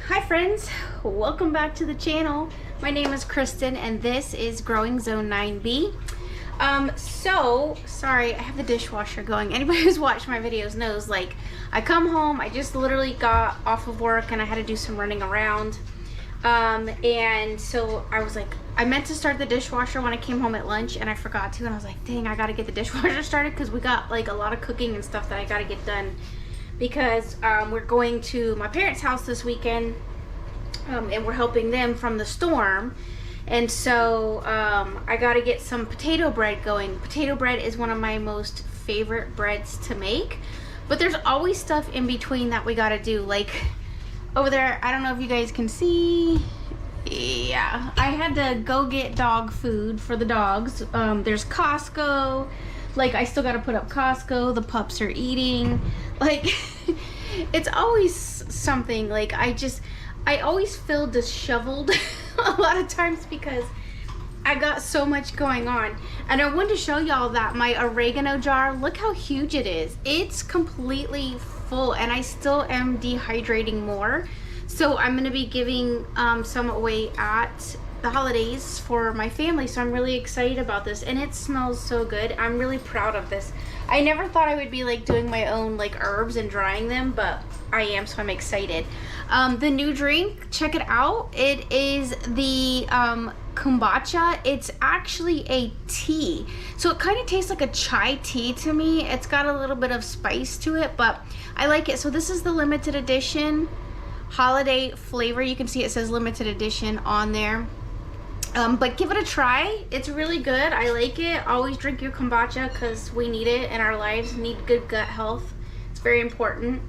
Hi friends, welcome back to the channel. My name is Kristen and this is Growing Zone 9B. Sorry, I have the dishwasher going. Anybody who's watched my videos knows, like, I come home, I just literally got off of work and I had to do some running around. And so I was like, I meant to start the dishwasher when I came home at lunch and I forgot to, and I was like, dang, I gotta get the dishwasher started because we got like a lot of cooking and stuff that I gotta get done because we're going to my parents' house this weekend, and we're helping them from the storm. And so I gotta get some potato bread going. Potato bread is one of my most favorite breads to make, but there's always stuff in between that we gotta do. Like over there, I don't know if you guys can see, yeah, I had to go get dog food for the dogs. There's Costco, like I still gotta put up Costco, the pups are eating, like it's always something. Like I always feel disheveled a lot of times because I got so much going on. And I wanted to show y'all that my oregano jar, look how huge it is. It's completely full and I still am dehydrating more. So I'm gonna be giving some away at the holidays for my family. So I'm really excited about this and it smells so good. I'm really proud of this. I never thought I would be like doing my own like herbs and drying them, but I am, so I'm excited. The new drink, check it out. It is the kombucha. It's actually a tea. So it kind of tastes like a chai tea to me. It's got a little bit of spice to it, but I like it. So this is the limited edition holiday flavor. You can see it says limited edition on there. But give it a try. It's really good. I like it. Always drink your kombucha because we need it in our lives. We need good gut health. It's very important.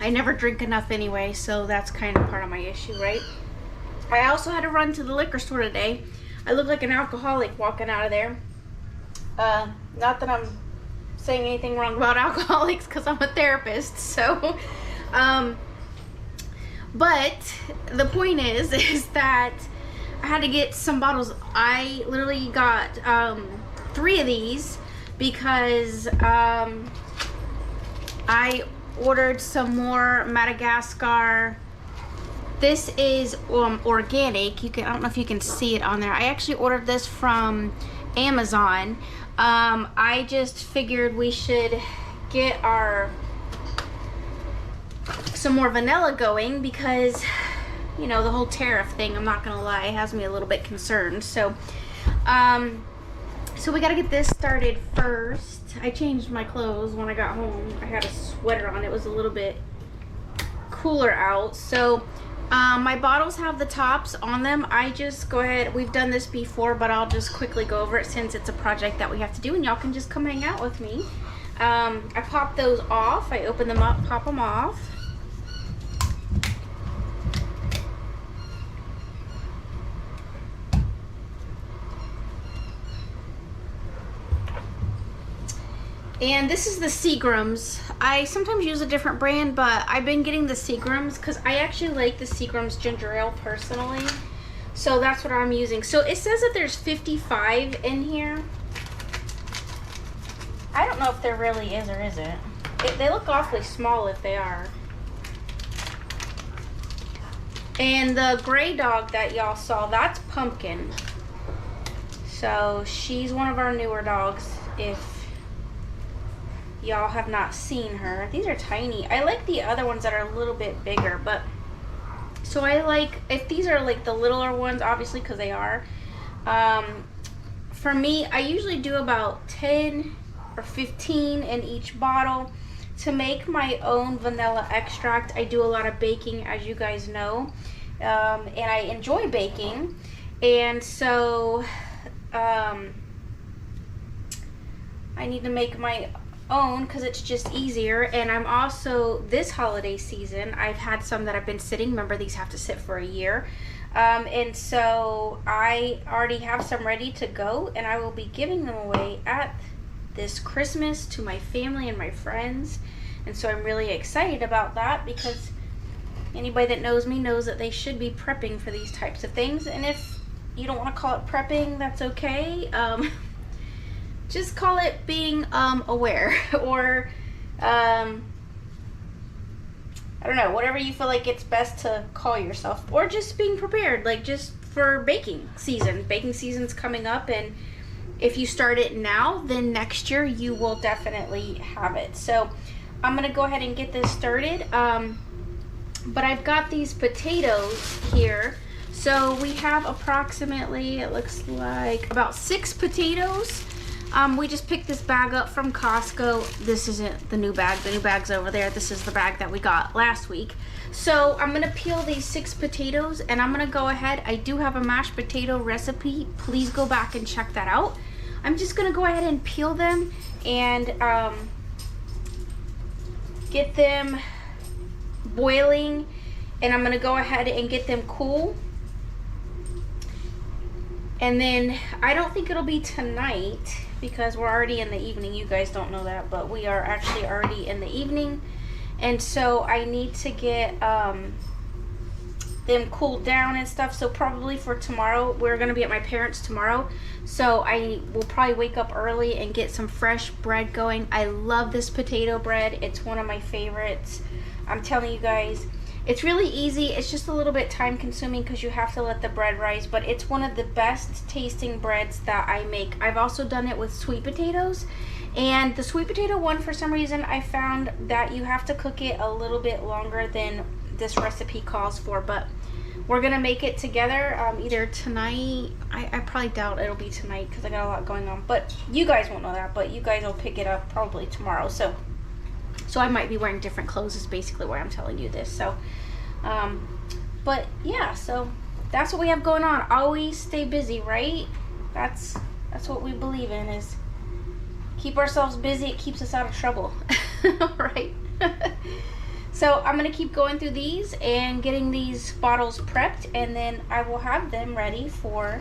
I never drink enough anyway, so that's kind of part of my issue, right? I also had to run to the liquor store today. I look like an alcoholic walking out of there. Not that I'm saying anything wrong about alcoholics because I'm a therapist, so but the point is that I had to get some bottles. I literally got 3 of these because I ordered some more Madagascar. This is organic. I don't know if you can see it on there. I actually ordered this from Amazon. I just figured we should get some more vanilla going because, you know, the whole tariff thing, I'm not gonna lie, has me a little bit concerned. So so we gotta get this started first. I changed my clothes when I got home. I had a sweater on. It was a little bit cooler out. So my bottles have the tops on them. I just go ahead, we've done this before, but I'll just quickly go over it since it's a project that we have to do and y'all can just come hang out with me. I pop those off. I open them up, pop them off. And this is the Seagram's. I sometimes use a different brand, but I've been getting the Seagram's because I actually like the Seagram's ginger ale personally. So that's what I'm using. So it says that there's 55 in here. I don't know if there really is or isn't. They look awfully small if they are. And the gray dog that y'all saw, that's Pumpkin. So she's one of our newer dogs if y'all have not seen her. These are tiny. I like the other ones that are a little bit bigger, but so I like, if these are like the littler ones, obviously, because they are. For me, I usually do about 10 or 15 in each bottle. To make my own vanilla extract, I do a lot of baking, as you guys know, and I enjoy baking, and so I need to make my own because it's just easier. And I'm also, this holiday season, I've had some that have been sitting. Remember, these have to sit for a year, and so I already have some ready to go and I will be giving them away at this Christmas to my family and my friends. And so I'm really excited about that because anybody that knows me knows that they should be prepping for these types of things. And if you don't want to call it prepping, that's okay. Just call it being aware or don't know, whatever you feel like it's best to call yourself, or just being prepared, like just for baking season. Baking season's coming up, and if you start it now, then next year you will definitely have it. So I'm gonna go ahead and get this started. But I've got these potatoes here. So we have approximately, it looks like about 6 potatoes. We just picked this bag up from Costco. This isn't the new bag. The new bag's over there. This is the bag that we got last week. So I'm gonna peel these 6 potatoes, and I'm gonna go ahead. I do have a mashed potato recipe. Please go back and check that out. I'm just gonna go ahead and peel them and get them boiling, and I'm gonna go ahead and get them cool. And then I don't think it'll be tonight because we're already in the evening. You guys don't know that, but we are actually already in the evening. And so I need to get them cooled down and stuff. So probably for tomorrow, we're gonna be at my parents' tomorrow. So I will probably wake up early and get some fresh bread going. I love this potato bread. It's one of my favorites. I'm telling you guys, it's really easy. It's just a little bit time consuming because you have to let the bread rise, but it's one of the best tasting breads that I make. I've also done it with sweet potatoes, and the sweet potato one, for some reason, I found that you have to cook it a little bit longer than this recipe calls for, but we're gonna make it together either tonight. I probably doubt it'll be tonight because I got a lot going on, but you guys won't know that, but you guys will pick it up probably tomorrow. So I might be wearing different clothes is basically why I'm telling you this. So but yeah, so that's what we have going on. Always stay busy, right? That's what we believe in, is keep ourselves busy. It keeps us out of trouble. Right? So I'm gonna keep going through these and getting these bottles prepped, and then I will have them ready for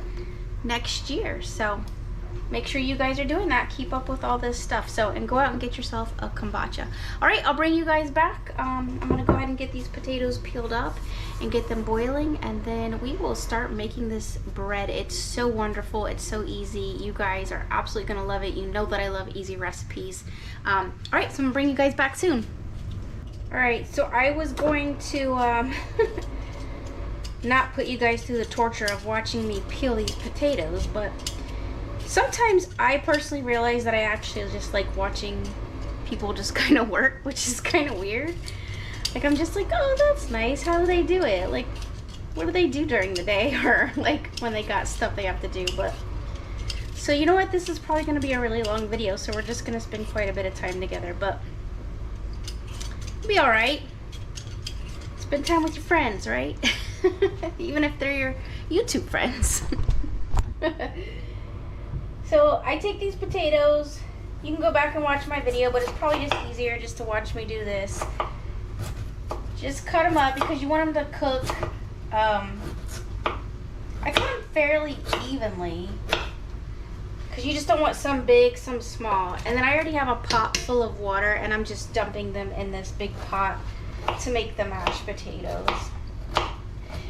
next year. So make sure you guys are doing that. Keep up with all this stuff. So, and go out and get yourself a kombucha. All right, I'll bring you guys back. I'm gonna go ahead and get these potatoes peeled up and get them boiling, and then we will start making this bread. It's so wonderful. It's so easy. You guys are absolutely gonna love it. You know that I love easy recipes. All right, so I'm gonna bring you guys back soon. All right, so I was going to not put you guys through the torture of watching me peel these potatoes, but sometimes I personally realize that I actually just like watching people just kind of work, which is kind of weird. Like, I'm just like, oh, that's nice. How do they do it? Like, what do they do during the day? Or like when they got stuff they have to do. But so you know what? This is probably going to be a really long video, so we're just going to spend quite a bit of time together. But it'll be all right. Spend time with your friends, right? Even if they're your YouTube friends. So I take these potatoes. You can go back and watch my video, but it's probably just easier just to watch me do this. Just cut them up because you want them to cook. I cut them fairly evenly because you just don't want some big, some small. And then I already have a pot full of water, and I'm just dumping them in this big pot to make the mashed potatoes.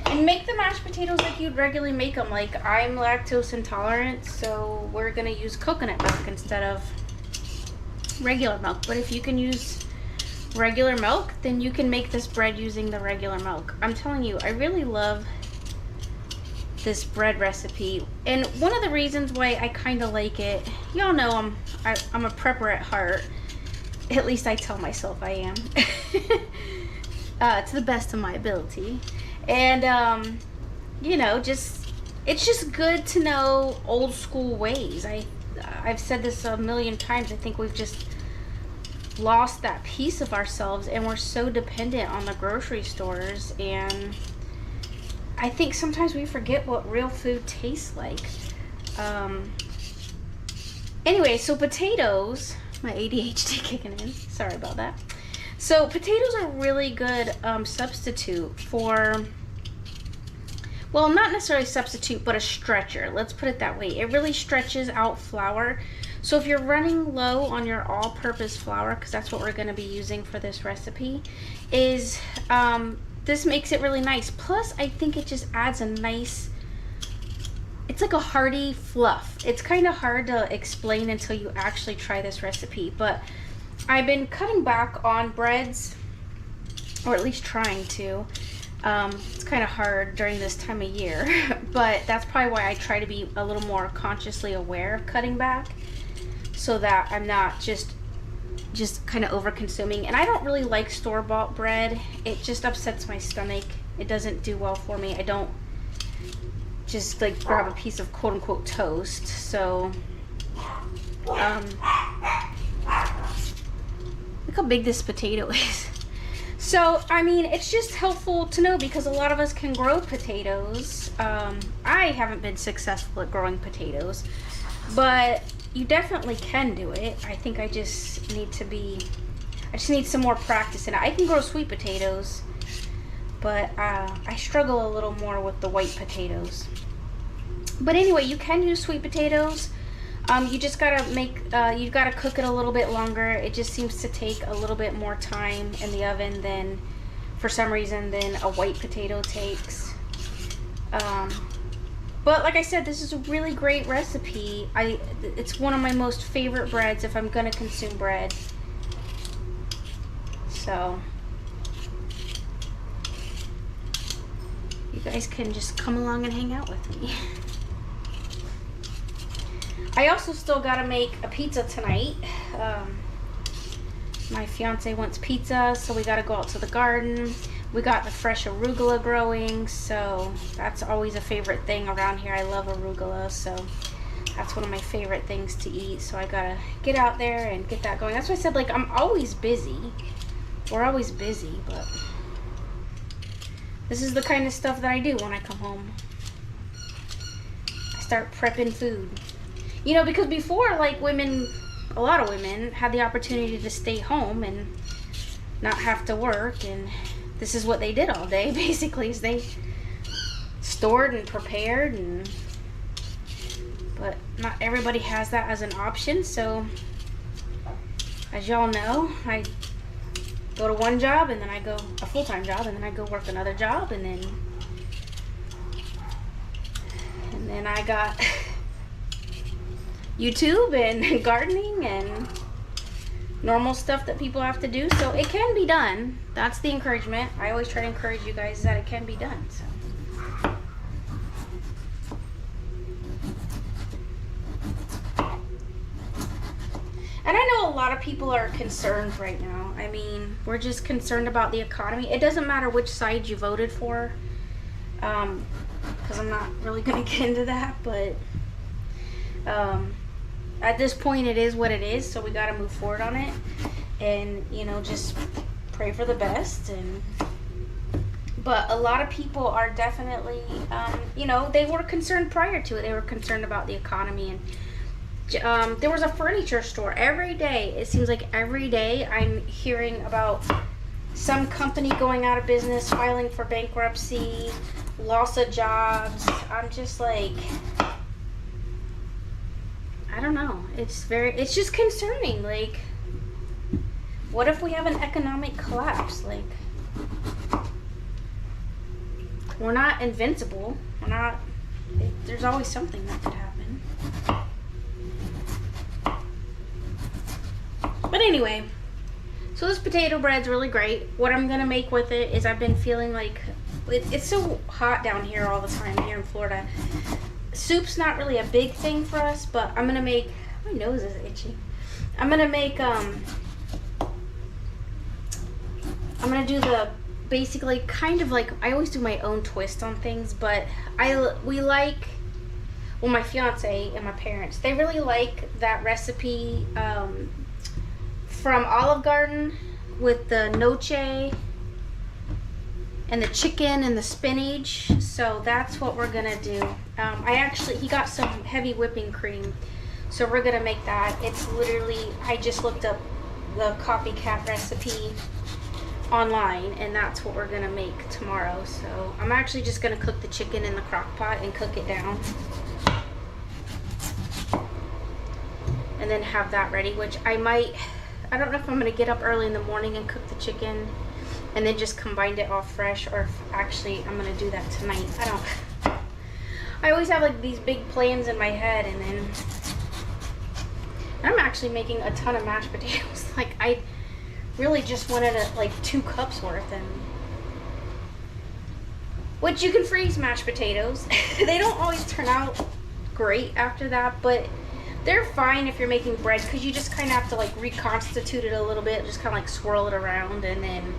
And make the mashed potatoes like you'd regularly make them. Like, I'm lactose intolerant, so we're gonna use coconut milk instead of regular milk. But if you can use regular milk, then you can make this bread using the regular milk. I'm telling you, I really love this bread recipe. And one of the reasons why I kind of like it, y'all know I'm a prepper at heart. At least I tell myself I am. To the best of my ability. And you know, it's just good to know old school ways. I've said this a million times. I think we've just lost that piece of ourselves, and we're so dependent on the grocery stores, and I think sometimes we forget what real food tastes like. Anyway, so potatoes, my ADHD kicking in, sorry about that. So potatoes are really good substitute for, well, not necessarily substitute, but a stretcher. Let's put it that way. It really stretches out flour. So if you're running low on your all-purpose flour, because that's what we're going to be using for this recipe, is this makes it really nice. Plus, I think it just adds a nice, it's like a hearty fluff. It's kind of hard to explain until you actually try this recipe, but I've been cutting back on breads or at least trying to. It's kind of hard during this time of year, but that's probably why I try to be a little more consciously aware of cutting back, so that I'm not just kind of over consuming. And I don't really like store-bought bread. It just upsets my stomach. It doesn't do well for me. I don't just like grab a piece of quote-unquote toast. So look how big this potato is. So, I mean, it's just helpful to know, because a lot of us can grow potatoes. I haven't been successful at growing potatoes, but you definitely can do it. I think I just need some more practice in it. I can grow sweet potatoes, but I struggle a little more with the white potatoes. But anyway, you can use sweet potatoes. You just gotta you gotta cook it a little bit longer. It just seems to take a little bit more time in the oven than, for some reason, than a white potato takes. But like I said, this is a really great recipe. It's one of my most favorite breads if I'm gonna consume bread. So you guys can just come along and hang out with me. I also still gotta make a pizza tonight. My fiance wants pizza, so we gotta go out to the garden. We got the fresh arugula growing, so that's always a favorite thing around here. I love arugula, so that's one of my favorite things to eat. So I gotta get out there and get that going. That's why I said, like, I'm always busy. We're always busy, but this is the kind of stuff that I do when I come home. I start prepping food. You know, because before, like, a lot of women had the opportunity to stay home and not have to work, and this is what they did all day, basically, is they stored and prepared, but not everybody has that as an option. So, as y'all know, I go to one job, and then I go a full-time job, and then I go work another job, and then I got YouTube and gardening and normal stuff that people have to do. So it can be done. That's the encouragement. I always try to encourage you guys that it can be done. So and I know a lot of people are concerned right now. I mean, we're just concerned about the economy. It doesn't matter which side you voted for, because I'm not really going to get into that, but at this point, it is what it is, so we got to move forward on it, and, you know, just pray for the best. But a lot of people are definitely, you know, they were concerned prior to it. They were concerned about the economy, and there was a furniture store every day. It seems like every day I'm hearing about some company going out of business, filing for bankruptcy, loss of jobs. I'm just like, I don't know. It's just concerning. Like, what if we have an economic collapse? Like, we're not invincible. There's always something that could happen. But anyway, so this potato bread's really great. What I'm gonna make with it is, I've been feeling like, it's so hot down here all the time here in Florida. Soup's not really a big thing for us, but I'm gonna make, my nose is itchy. I'm gonna make, I'm gonna do the, basically, kind of like, I always do my own twist on things, but we like, well, my fiance and my parents, they really like that recipe from Olive Garden with the noce and the chicken and the spinach. So that's what we're gonna do. He got some heavy whipping cream, so we're gonna make that. It's literally, I just looked up the copycat recipe online, and that's what we're gonna make tomorrow. So I'm actually just gonna cook the chicken in the crock pot and cook it down, and then have that ready, which I don't know if I'm gonna get up early in the morning and cook the chicken and then just combine it all fresh, or if actually I'm gonna do that tonight. I always have like these big plans in my head, and I'm actually making a ton of mashed potatoes. Like, really just wanted like 2 cups worth, and which you can freeze mashed potatoes. They don't always turn out great after that, but they're fine if you're making bread, because you just kind of have to like reconstitute it a little bit, just kind of like swirl it around, and then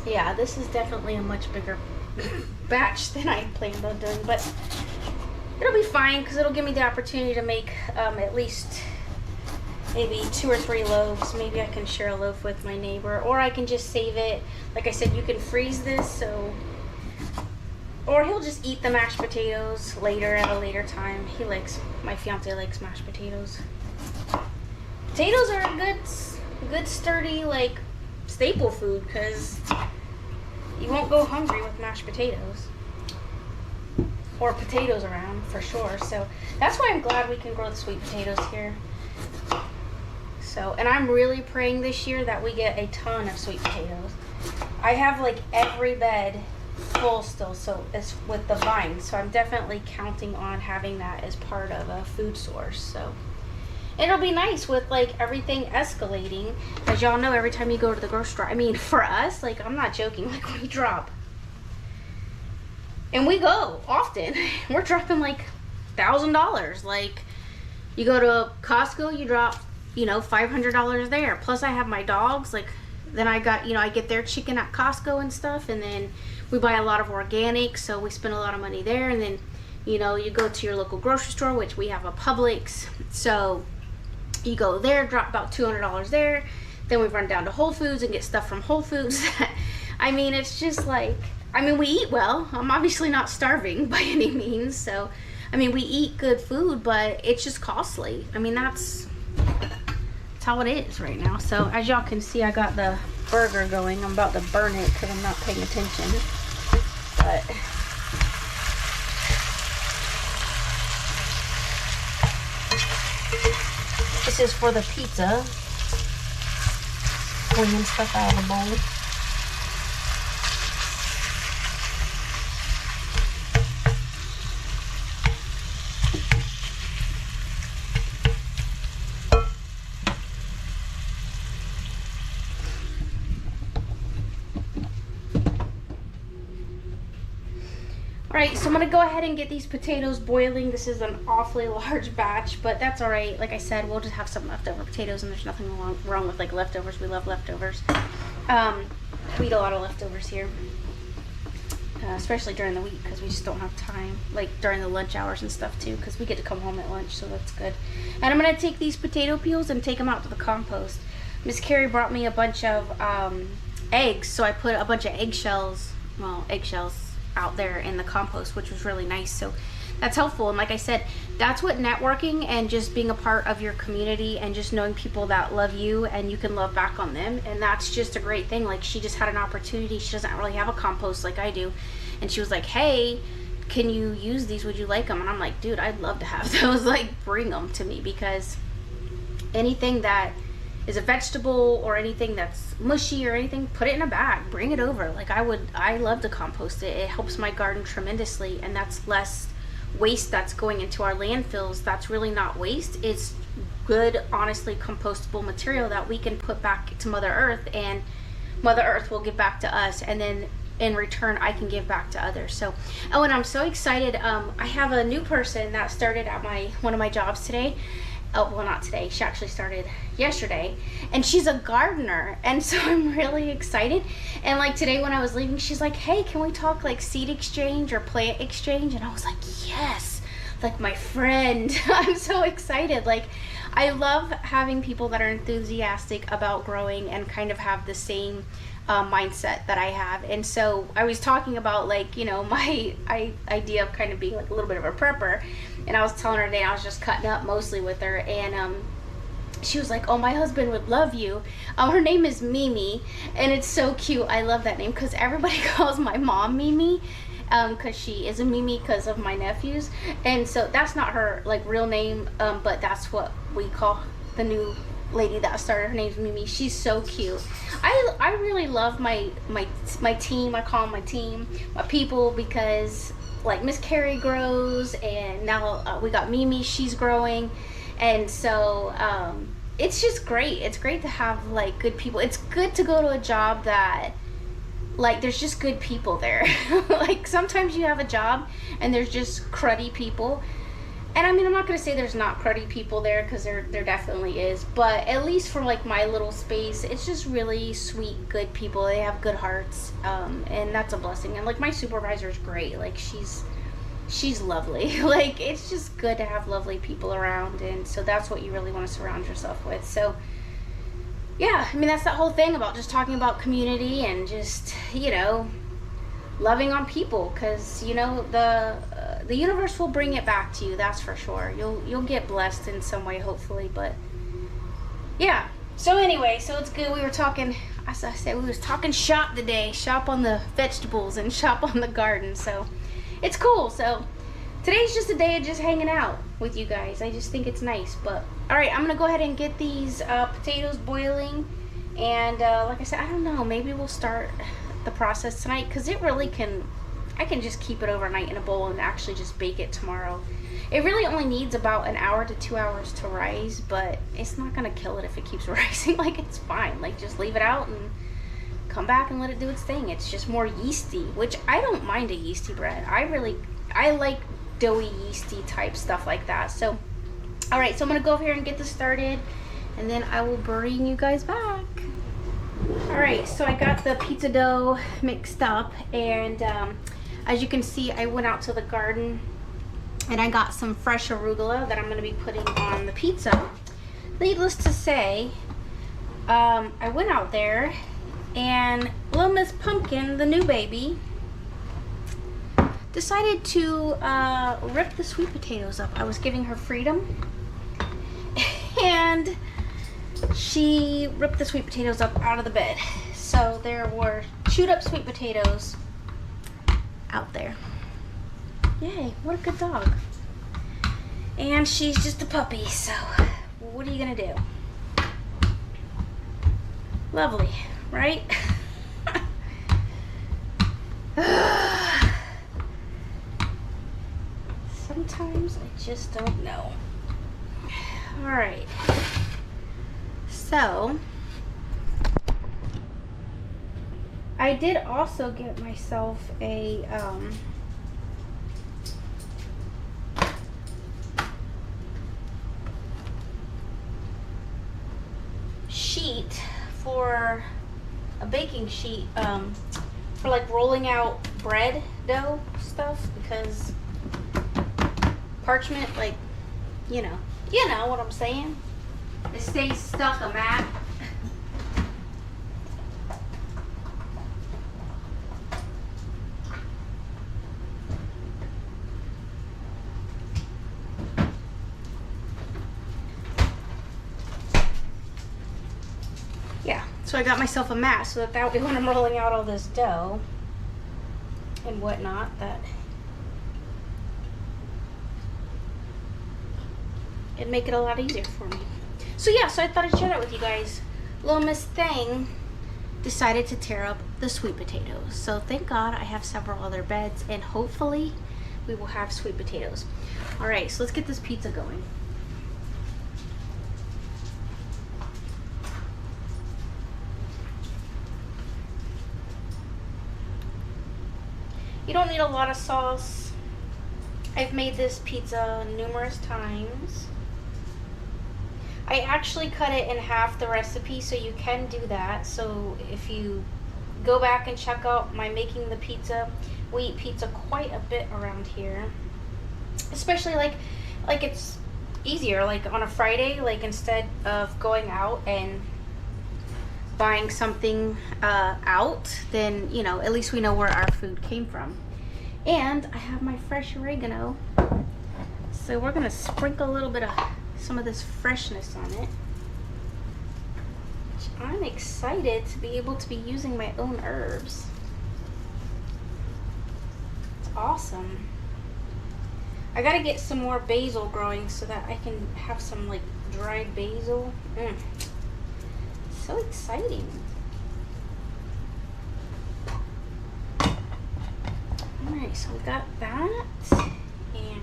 yeah, this is definitely a much bigger batch than I planned on doing, but it'll be fine because it'll give me the opportunity to make at least maybe 2 or 3 loaves. Maybe I can share a loaf with my neighbor, or I can just save it. Like I said, you can freeze this, so, or he'll just eat the mashed potatoes later at a later time. My fiance likes mashed potatoes. Potatoes are a good sturdy like staple food, because you won't go hungry with mashed potatoes or potatoes around for sure. So that's why I'm glad we can grow the sweet potatoes here. So, and I'm really praying this year that we get a ton of sweet potatoes. I have like every bed full still, so it's with the vines, so I'm definitely counting on having that as part of a food source. So it'll be nice with like everything escalating. As y'all know, every time you go to the grocery store, I mean, for us, like, I'm not joking, like we drop, and we go often, we're dropping like $1,000. Like, you go to Costco, you drop, you know, $500 there. Plus I have my dogs, like, then I got, you know, I get their chicken at Costco and stuff, and then we buy a lot of organic, so we spend a lot of money there. And then, you know, you go to your local grocery store, which we have a Publix, so you go there, drop about $200 there. Then we run down to Whole Foods and get stuff from Whole Foods. I mean, it's just like, I mean, we eat well. I'm obviously not starving by any means, so I mean, we eat good food, but it's just costly. I mean, that's how it is right now. So as y'all can see, I got the burger going. I'm about to burn it because I'm not paying attention. But this is for the pizza. Cleaning stuff out of the bowl. Alright, so I'm going to go ahead and get these potatoes boiling. This is an awfully large batch, but that's alright. Like I said, we'll just have some leftover potatoes, and there's nothing wrong with like leftovers. We love leftovers. We eat a lot of leftovers here, especially during the week, because we just don't have time, like during the lunch hours and stuff too, because we get to come home at lunch, so that's good. And I'm going to take these potato peels and take them out to the compost. Miss Carrie brought me a bunch of eggs, so I put a bunch of eggshells out there in the compost, which was really nice. So that's helpful. And like I said, that's what networking and just being a part of your community and just knowing people that love you and you can love back on them, and that's just a great thing. Like, she just had an opportunity. She doesn't really have a compost like I do, and she was like, hey, can you use these? Would you like them? And I'm like, dude, I'd love to have those. Like, bring them to me, because anything that is a vegetable or anything that's mushy or anything, put it in a bag, bring it over. Like, I love to compost it. It helps my garden tremendously, and that's less waste that's going into our landfills. That's really not waste. It's good, honestly compostable material that we can put back to Mother Earth, and Mother Earth will give back to us, and then in return I can give back to others. So, oh, and I'm so excited. I have a new person that started at one of my jobs today. Oh, well, not today. She actually started yesterday, and she's a gardener, and so I'm really excited. And like today when I was leaving, she's like, hey, can we talk like seed exchange or plant exchange? And I was like, yes, like my friend. I'm so excited. Like, I love having people that are enthusiastic about growing and kind of have the same mindset that I have. And so I was talking about, like, you know, my idea of kind of being like a little bit of a prepper, and I was telling her today I was just cutting up mostly with her, and she was like, oh, my husband would love you. Her name is Mimi, and it's so cute. I love that name because everybody calls my mom Mimi, because she is a Mimi because of my nephews, and so that's not her like real name, but that's what we call the new lady that started. Her name's Mimi. She's so cute. I really love my team. I call them my team, my people, because like Miss Carrie grows, and now we got Mimi. She's growing, and so it's just great. It's great to have like good people. It's good to go to a job that like there's just good people there. Like sometimes you have a job and there's just cruddy people. And I mean, I'm not gonna say there's not cruddy people there, because there definitely is. But at least for like my little space, it's just really sweet, good people. They have good hearts, and that's a blessing. And like my supervisor's great. Like she's lovely. Like it's just good to have lovely people around, and so that's what you really want to surround yourself with. So yeah, I mean, that's that whole thing about just talking about community and just, you know, loving on people, because you know the universe will bring it back to you. That's for sure. You'll get blessed in some way, hopefully. But yeah. So anyway, so it's good. We were talking, as I said, we was talking shop today. Shop on the vegetables and shop on the garden. So it's cool. So today's just a day of just hanging out with you guys. I just think it's nice. But all right, I'm gonna go ahead and get these potatoes boiling, and like I said, I don't know, maybe we'll start the process tonight, because it really can, I can just keep it overnight in a bowl and actually just bake it tomorrow. It really only needs about an hour to 2 hours to rise, but it's not gonna kill it if it keeps rising. Like it's fine. Like just leave it out and come back and let it do its thing. It's just more yeasty, which I don't mind a yeasty bread. I like doughy, yeasty type stuff like that. So all right, so I'm gonna go over here and get this started, and then I will bring you guys back. All right, so I got the pizza dough mixed up, and as you can see, I went out to the garden and I got some fresh arugula that I'm gonna be putting on the pizza. Needless to say, I went out there, and little Miss Pumpkin, the new baby, decided to rip the sweet potatoes up. I was giving her freedom, and she ripped the sweet potatoes up out of the bed. So there were chewed up sweet potatoes out there. Yay, what a good dog. And she's just a puppy, so what are you gonna do? Lovely, right? Sometimes I just don't know. All right. So I did also get myself a sheet, for a baking sheet, for like rolling out bread dough stuff, because parchment, like, you know what I'm saying? It stays stuck a mat. Yeah, so I got myself a mat, so that way when I'm rolling out all this dough and whatnot, that it'd make it a lot easier for me. So yeah, so I thought I'd share that with you guys. Little Miss Thing decided to tear up the sweet potatoes. So thank God I have several other beds, and hopefully we will have sweet potatoes. All right, so let's get this pizza going. You don't need a lot of sauce. I've made this pizza numerous times. I actually cut it in half, the recipe, so you can do that. So if you go back and check out my making the pizza, we eat pizza quite a bit around here. Especially like it's easier, like on a Friday, like instead of going out and buying something out, then, you know, at least we know where our food came from. And I have my fresh oregano, so we're gonna sprinkle a little bit of some of this freshness on it. Which I'm excited to be able to be using my own herbs. It's awesome. I gotta get some more basil growing so that I can have some like dried basil. So exciting. Alright, so we got that, and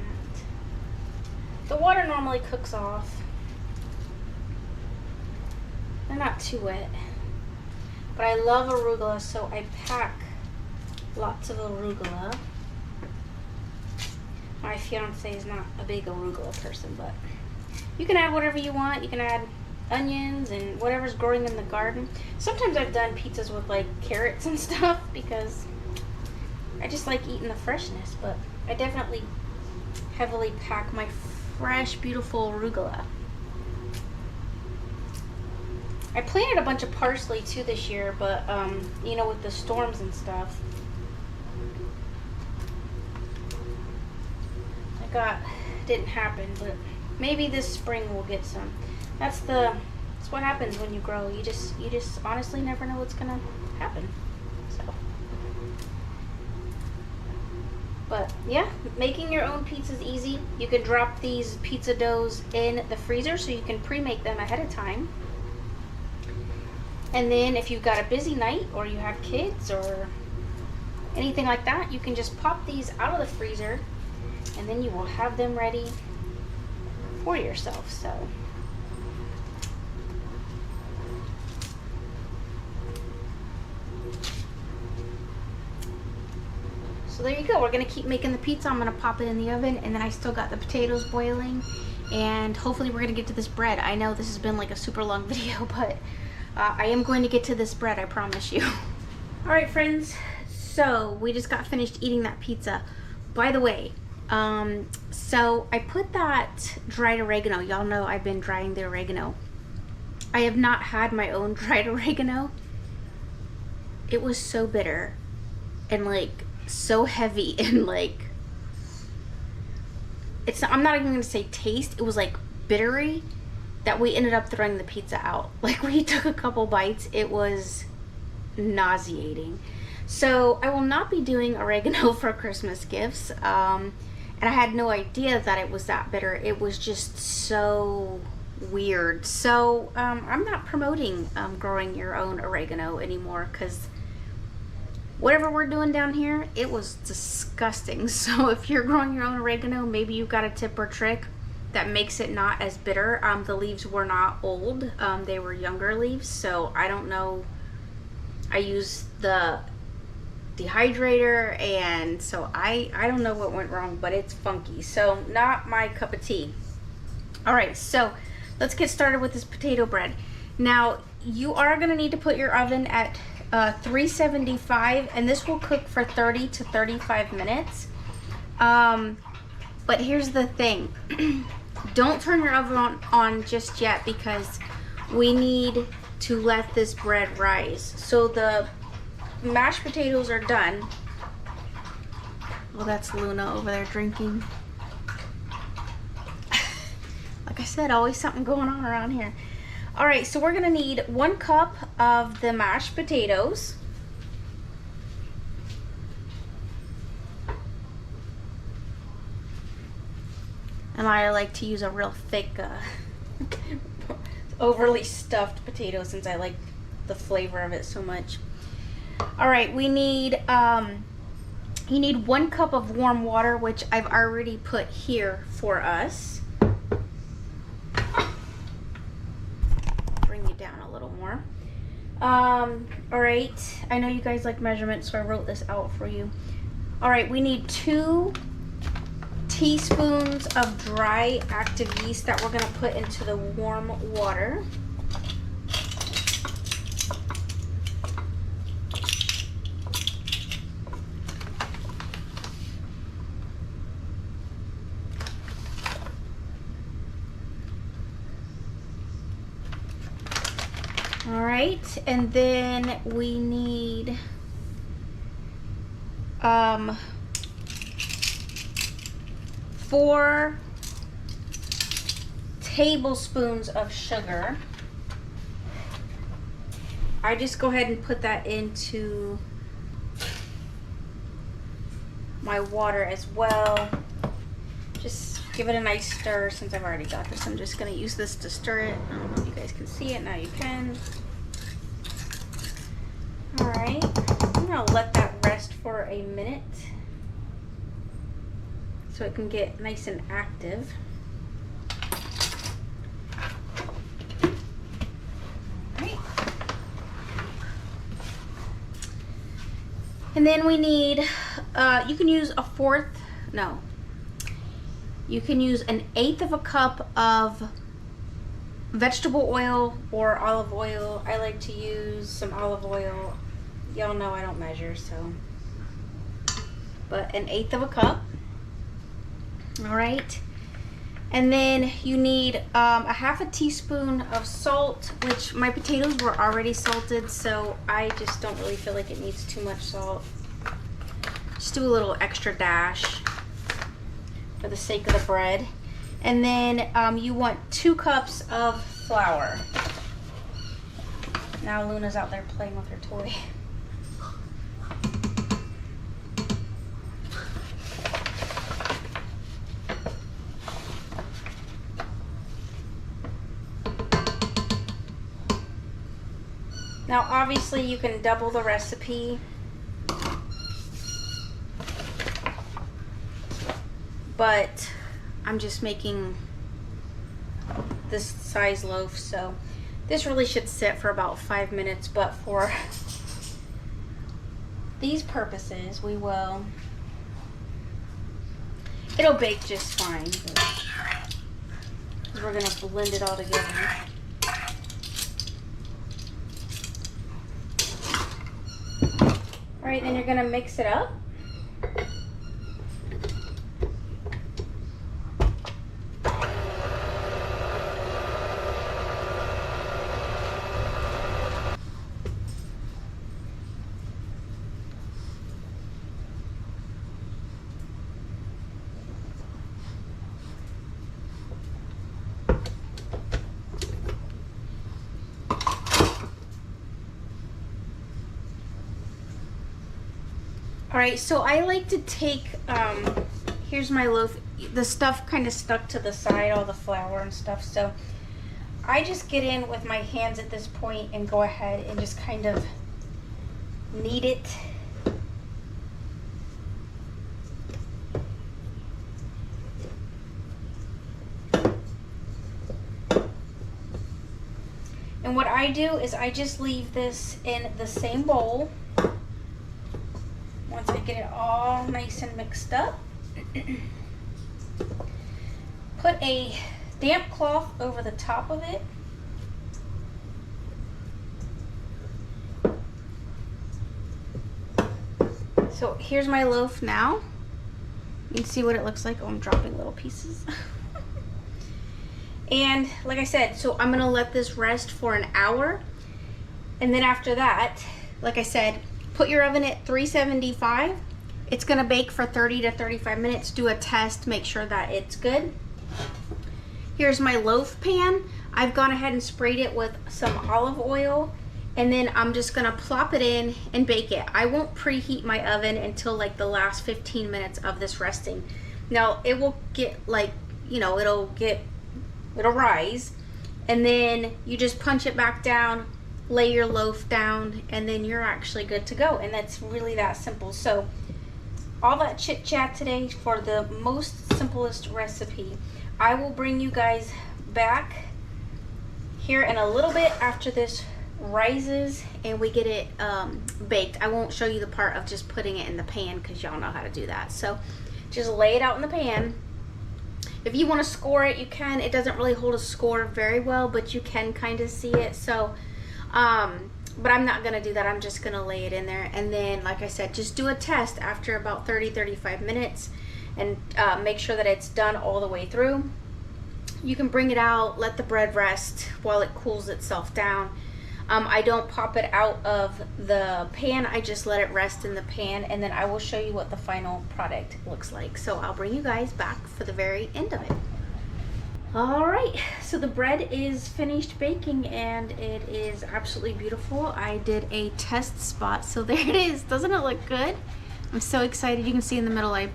the water normally cooks off They're not too wet. But I love arugula, so I pack lots of arugula. My fiance is not a big arugula person, but you can add whatever you want. You can add onions and whatever's growing in the garden. Sometimes I've done pizzas with like carrots and stuff because I just like eating the freshness, but I definitely heavily pack my fresh, beautiful arugula. I planted a bunch of parsley too this year, but you know, with the storms and stuff, didn't happen, but maybe this spring we'll get some. That's what happens when you grow. You just honestly never know what's gonna happen. So, but yeah, making your own pizza is easy. You can drop these pizza doughs in the freezer so you can pre-make them ahead of time. And then if you've got a busy night or you have kids or anything like that, you can just pop these out of the freezer and then you will have them ready for yourself. So there you go. We're gonna keep making the pizza. I'm gonna pop it in the oven, and then I still got the potatoes boiling, and hopefully we're gonna get to this bread. I know this has been like a super long video, but I am going to get to this bread, I promise you. All right, friends, so we just got finished eating that pizza. By the way, so I put that dried oregano. Y'all know I've been drying the oregano. I have not had my own dried oregano. It was so bitter and like so heavy and like, I'm not even gonna say taste, it was like bittery, that we ended up throwing the pizza out. Like, we took a couple bites, it was nauseating. So I will not be doing oregano for Christmas gifts. And I had no idea that it was that bitter. It was just so weird. So I'm not promoting growing your own oregano anymore, because whatever we're doing down here, it was disgusting. So if you're growing your own oregano, maybe you've got a tip or trick that makes it not as bitter. The leaves were not old, they were younger leaves, so I don't know. I used the dehydrator, and so I don't know what went wrong, but it's funky, so not my cup of tea. All right, so let's get started with this potato bread. Now, you are gonna need to put your oven at 375, and this will cook for 30 to 35 minutes. But here's the thing. Don't turn your oven on just yet, because we need to let this bread rise. So the mashed potatoes are done. Well, that's Luna over there drinking. Like I said, always something going on around here. All right, so we're gonna need 1 cup of the mashed potatoes. And I like to use a real thick, overly stuffed potato, since I like the flavor of it so much. All right, we need, you need 1 cup of warm water, which I've already put here for us. Bring you down a little more. All right, I know you guys like measurements, so I wrote this out for you. All right, we need 2 teaspoons of dry active yeast that we're going to put into the warm water. All right, and then we need 4 tablespoons of sugar. I just go ahead and put that into my water as well. Just give it a nice stir. Since I've already got this, I'm just going to use this to stir it. I don't know if you guys can see it. Now you can. All right, I'm going to let that rest for a minute so it can get nice and active. All right. And then we need, you can use a fourth, no. You can use an eighth of a cup of vegetable oil or olive oil. I like to use some olive oil. Y'all know I don't measure, so. But an eighth of a cup. All right. And then you need a half a teaspoon of salt, which my potatoes were already salted, so I just don't really feel like it needs too much salt. Just do a little extra dash for the sake of the bread. And then you want 2 cups of flour. Now Luna's out there playing with her toy. Now obviously you can double the recipe, but I'm just making this size loaf, so this really should sit for about 5 minutes, but for these purposes we will, it'll bake just fine, because we're going to blend it all together. All right, then you're gonna mix it up. All right, so I like to take, here's my loaf. The stuff kind of stuck to the side, all the flour and stuff. So I just get in with my hands at this point and go ahead and just kind of knead it. And what I do is I just leave this in the same bowl. Once I get it all nice and mixed up, put a damp cloth over the top of it. So here's my loaf now. You can see what it looks like. Oh, I'm dropping little pieces. And like I said, so I'm gonna let this rest for an hour. And then after that, like I said, put your oven at 375. It's gonna bake for 30 to 35 minutes. Do a test, make sure that it's good. Here's my loaf pan. I've gone ahead and sprayed it with some olive oil, and then I'm just gonna plop it in and bake it. I won't preheat my oven until like the last 15 minutes of this resting. Now it will get like, you know, it'll rise, and then you just punch it back down, lay your loaf down, and then you're actually good to go. And that's really that simple. So all that chit chat today for the most simplest recipe. I will bring you guys back here in a little bit after this rises and we get it baked. I won't show you the part of just putting it in the pan because y'all know how to do that. So just lay it out in the pan. If you want to score it, you can. It doesn't really hold a score very well, but you can kind of see it. So but I'm not gonna do that. I'm just gonna lay it in there, and then like I said, just do a test after about 30-35 minutes and make sure that it's done all the way through. You can bring it out, let the bread rest while it cools itself down. I don't pop it out of the pan, I just let it rest in the pan, and then I will show you what the final product looks like. So I'll bring you guys back for the very end of it. All right, so the bread is finished baking and it is absolutely beautiful. I did a test spot, so there it is. Doesn't it look good? I'm so excited. You can see in the middle I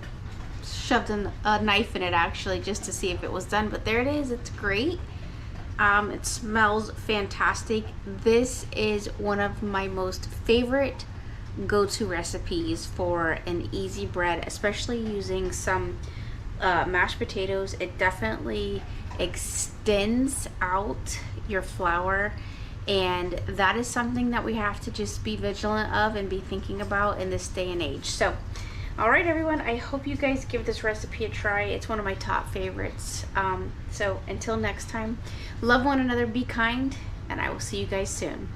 shoved a knife in it actually just to see if it was done, but there it is. It's great. It smells fantastic. This is one of my most favorite go-to recipes for an easy bread, especially using some mashed potatoes. It definitely extends out your flour And that is something that we have to just be vigilant of and be thinking about in this day and age. So, all right, everyone, I hope you guys give this recipe a try. It's one of my top favorites. So until next time, love one another, be kind, and I will see you guys soon.